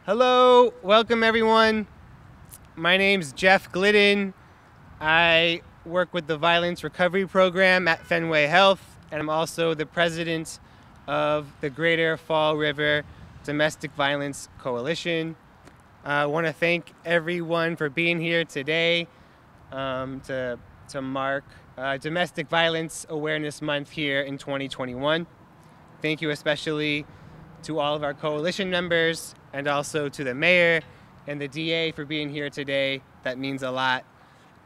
Hello, welcome everyone. My name's Jeff Glidden. I work with the Violence Recovery Program at Fenway Health, and I'm also the president of the Greater Fall River Domestic Violence Coalition. I want to thank everyone for being here today to mark Domestic Violence Awareness Month here in 2021. Thank you especially to all of our coalition members and also to the mayor and the DA for being here today. That means a lot.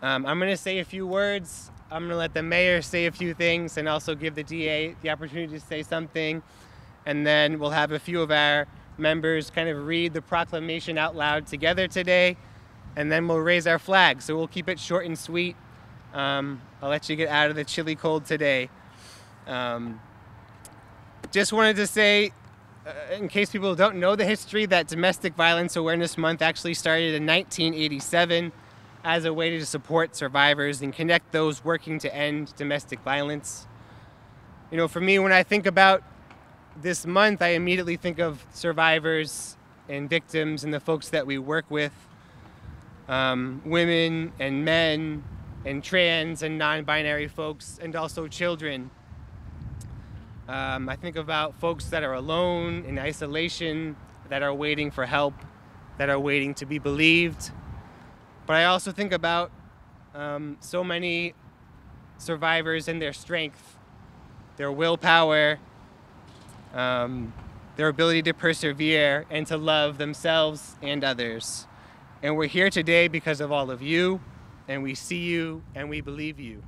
I'm going to say a few words. I'm going to let the mayor say a few things and also give the DA the opportunity to say something. And then we'll have a few of our members kind of read the proclamation out loud together today. And then we'll raise our flag. So we'll keep it short and sweet. I'll let you get out of the chilly cold today. Just wanted to say, in case people don't know the history, that Domestic Violence Awareness Month actually started in 1987 as a way to support survivors and connect those working to end domestic violence. You know, for me, when I think about this month, I immediately think of survivors and victims and the folks that we work with, women and men and trans and non-binary folks, and also children. I think about folks that are alone, in isolation, that are waiting for help, that are waiting to be believed. But I also think about so many survivors and their strength, their willpower, their ability to persevere and to love themselves and others. And we're here today because of all of you, and we see you, and we believe you.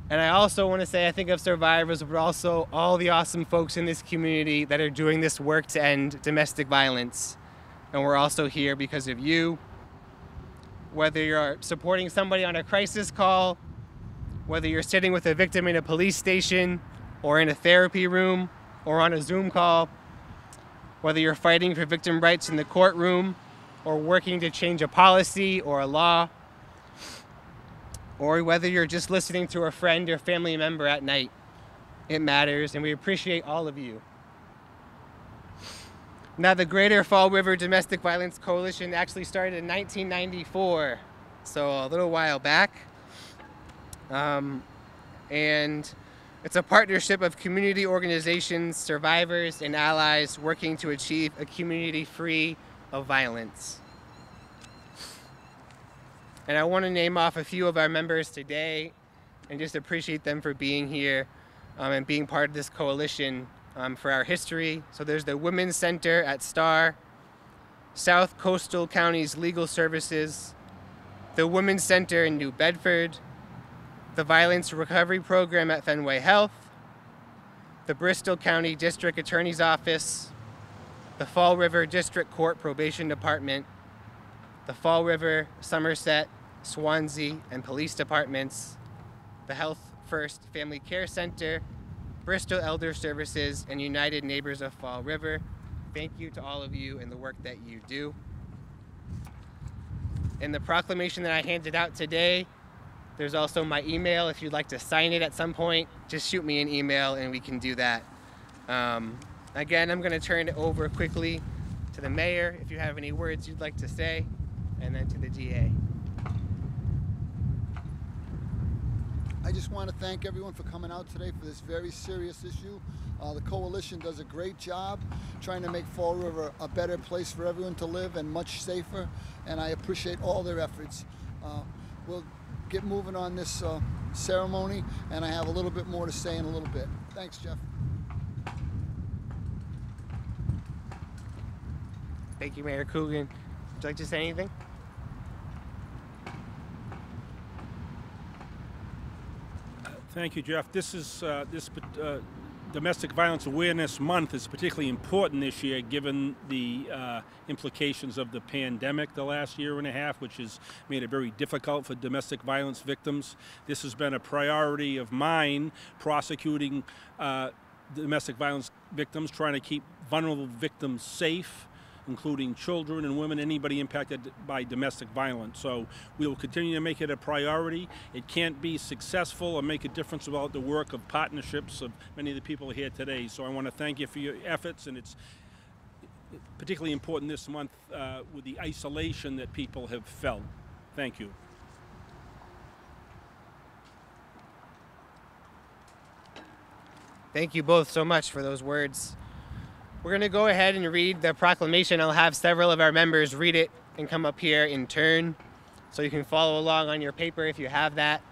And I also want to say I think of survivors, but also all the awesome folks in this community that are doing this work to end domestic violence. And we're also here because of you. Whether you're supporting somebody on a crisis call, whether you're sitting with a victim in a police station, or in a therapy room, or on a Zoom call, whether you're fighting for victim rights in the courtroom, or working to change a policy or a law, or whether you're just listening to a friend or family member at night. It matters, and we appreciate all of you. Now, the Greater Fall River Domestic Violence Coalition actually started in 1994, so a little while back. And it's a partnership of community organizations, survivors, and allies working to achieve a community free of violence. And I want to name off a few of our members today and just appreciate them for being here and being part of this coalition for our history. So there's the Women's Center at STAR, South Coastal County's Legal Services, the Women's Center in New Bedford, the Violence Recovery Program at Fenway Health, the Bristol County District Attorney's Office, the Fall River District Court Probation Department, the Fall River, Somerset, Swansea, and Police Departments, the Health First Family Care Center, Bristol Elder Services, and United Neighbors of Fall River. Thank you to all of you and the work that you do. In the proclamation that I handed out today, there's also my email. If you'd like to sign it at some point, just shoot me an email and we can do that. Again, I'm going to turn it over quickly to the mayor if you have any words you'd like to say, and then to the DA. I just want to thank everyone for coming out today for this very serious issue. The coalition does a great job trying to make Fall River a better place for everyone to live and much safer, and I appreciate all their efforts. We'll get moving on this ceremony, and I have a little bit more to say in a little bit. Thanks, Jeff. Thank you, Mayor Coogan. Would you like to say anything? Thank you, Jeff. This Domestic Violence Awareness Month is particularly important this year given the implications of the pandemic the last year and a half, which has made it very difficult for domestic violence victims. This has been a priority of mine, prosecuting domestic violence victims, trying to keep vulnerable victims safe, including children and women, anybody impacted by domestic violence. So we will continue to make it a priority. It can't be successful or make a difference without the work of partnerships of many of the people here today. So I want to thank you for your efforts, and particularly important this month with the isolation that people have felt. Thank you. Thank you both so much for those words. We're going to go ahead and read the proclamation. I'll have several of our members read it and come up here in turn, so you can follow along on your paper if you have that.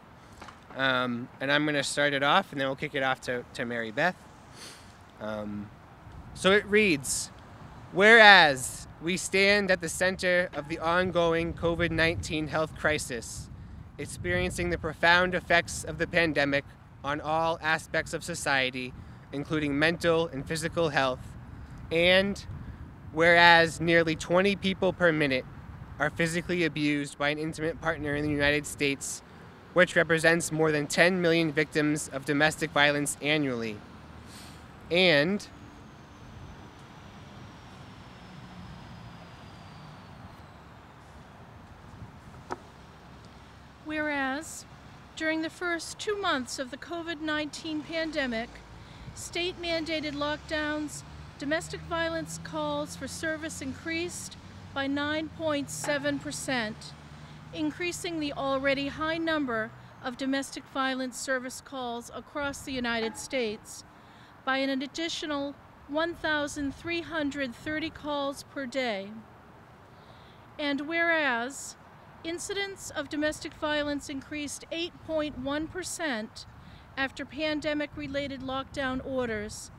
And I'm going to start it off, and then we'll kick it off to Mary Beth. So it reads, whereas we stand at the center of the ongoing COVID-19 health crisis, experiencing the profound effects of the pandemic on all aspects of society, including mental and physical health, and whereas nearly 20 people per minute are physically abused by an intimate partner in the United States, which represents more than 10 million victims of domestic violence annually. And whereas during the first 2 months of the COVID-19 pandemic, state-mandated lockdowns, domestic violence calls for service increased by 9.7%, increasing the already high number of domestic violence service calls across the United States by an additional 1,330 calls per day. And whereas incidents of domestic violence increased 8.1% after pandemic-related lockdown orders,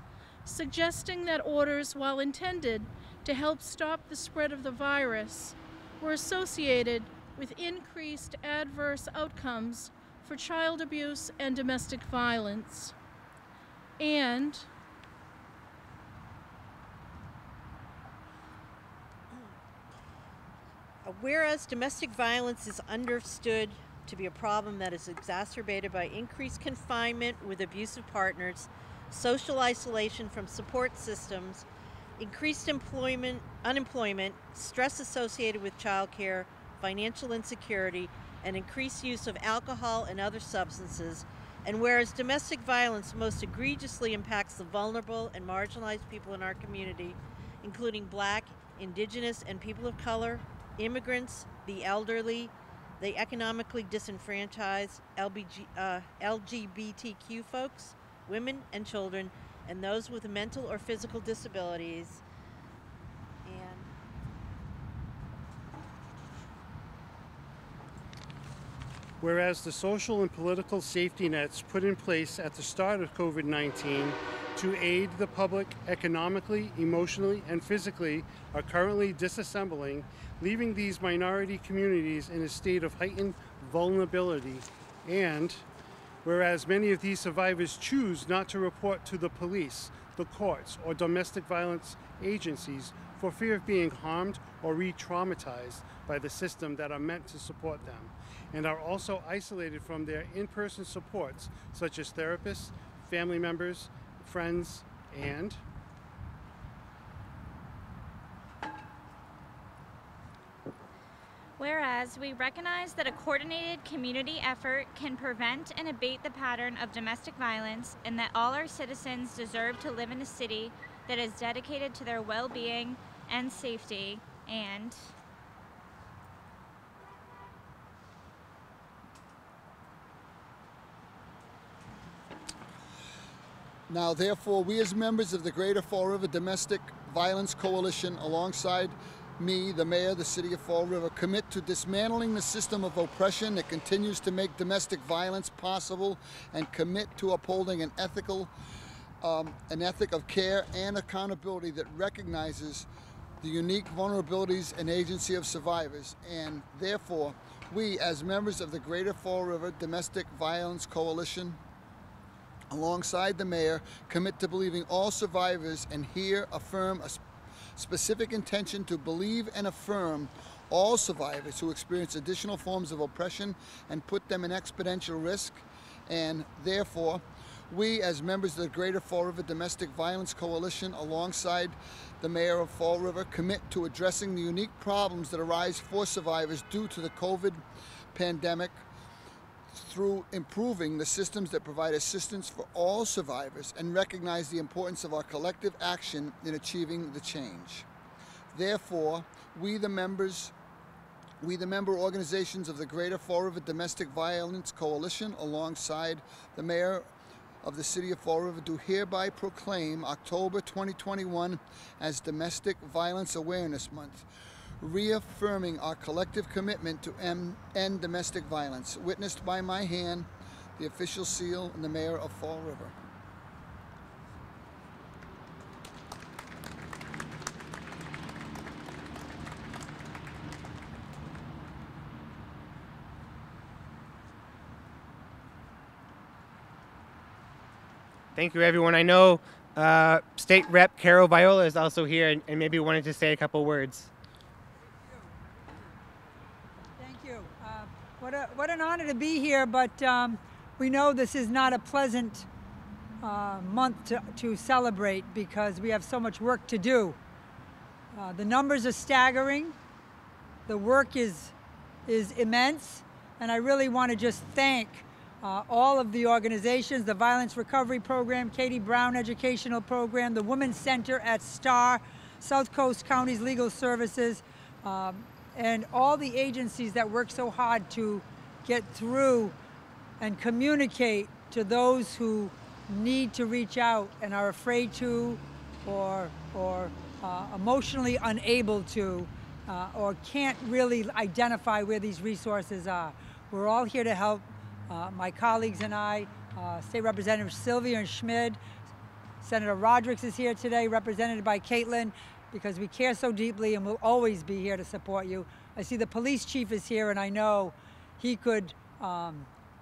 suggesting that orders, while intended to help stop the spread of the virus, were associated with increased adverse outcomes for child abuse and domestic violence. And whereas domestic violence is understood to be a problem that is exacerbated by increased confinement with abusive partners, social isolation from support systems, increased unemployment, stress associated with childcare, financial insecurity, and increased use of alcohol and other substances, and whereas domestic violence most egregiously impacts the vulnerable and marginalized people in our community, including Black, Indigenous, and people of color, immigrants, the elderly, the economically disenfranchised, LGBTQ folks, women and children, and those with mental or physical disabilities. And whereas the social and political safety nets put in place at the start of COVID-19 to aid the public economically, emotionally, and physically are currently disassembling, leaving these minority communities in a state of heightened vulnerability. And whereas many of these survivors choose not to report to the police, the courts, or domestic violence agencies for fear of being harmed or re-traumatized by the system that are meant to support them, and are also isolated from their in-person supports such as therapists, family members, friends, and whereas we recognize that a coordinated community effort can prevent and abate the pattern of domestic violence, and that all our citizens deserve to live in a city that is dedicated to their well-being and safety. And now, therefore, we as members of the Greater Fall River Domestic Violence Coalition, alongside me, the mayor of the city of Fall River, commit to dismantling the system of oppression that continues to make domestic violence possible, and commit to upholding an ethic of care and accountability that recognizes the unique vulnerabilities and agency of survivors. And therefore, we as members of the Greater Fall River Domestic Violence Coalition, alongside the mayor, commit to believing all survivors, and here affirm a specific intention to believe and affirm all survivors who experience additional forms of oppression and put them in exponential risk. And therefore, we as members of the Greater Fall River Domestic Violence Coalition, alongside the mayor of Fall River, commit to addressing the unique problems that arise for survivors due to the COVID pandemic through improving the systems that provide assistance for all survivors, and recognize the importance of our collective action in achieving the change. Therefore, we the member organizations of the Greater Fall River Domestic Violence Coalition, alongside the Mayor of the City of Fall River, do hereby proclaim October 2021 as Domestic Violence Awareness Month, reaffirming our collective commitment to end domestic violence. Witnessed by my hand, the official seal, and the Mayor of Fall River. Thank you, everyone. I know State Rep Carol Viola is also here and maybe wanted to say a couple words. Thank you. What an honor to be here, but we know this is not a pleasant month to celebrate because we have so much work to do. The numbers are staggering. The work is immense, and I really want to just thank all of the organizations, the Violence Recovery Program, Katie Brown Educational Program, the Women's Center at STAR, South Coast County's Legal Services, and all the agencies that work so hard to get through and communicate to those who need to reach out and are afraid to, or emotionally unable to, or can't really identify where these resources are. We're all here to help. My colleagues and I, State Representative Sylvia and Schmid, Senator Rodericks is here today, represented by Caitlin, because we care so deeply and will always be here to support you. I see the police chief is here, and I know he could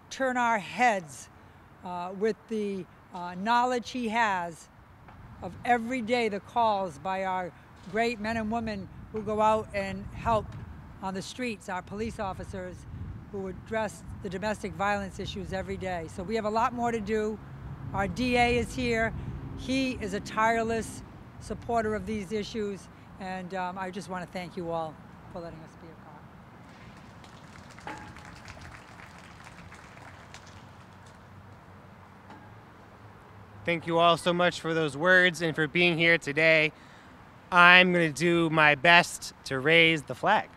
turn our heads with the knowledge he has of every day the calls by our great men and women who go out and help on the streets, our police officers who address the domestic violence issues every day. So we have a lot more to do. Our DA is here. He is a tireless supporter of these issues, and I just want to thank you all for letting us be a part. Thank you all so much for those words and for being here today. I'm going to do my best to raise the flag.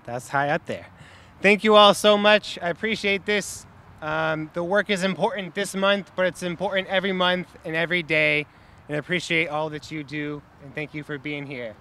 That's high up there. Thank you all so much. I appreciate this. The work is important this month, but it's important every month and every day. And I appreciate all that you do. And thank you for being here.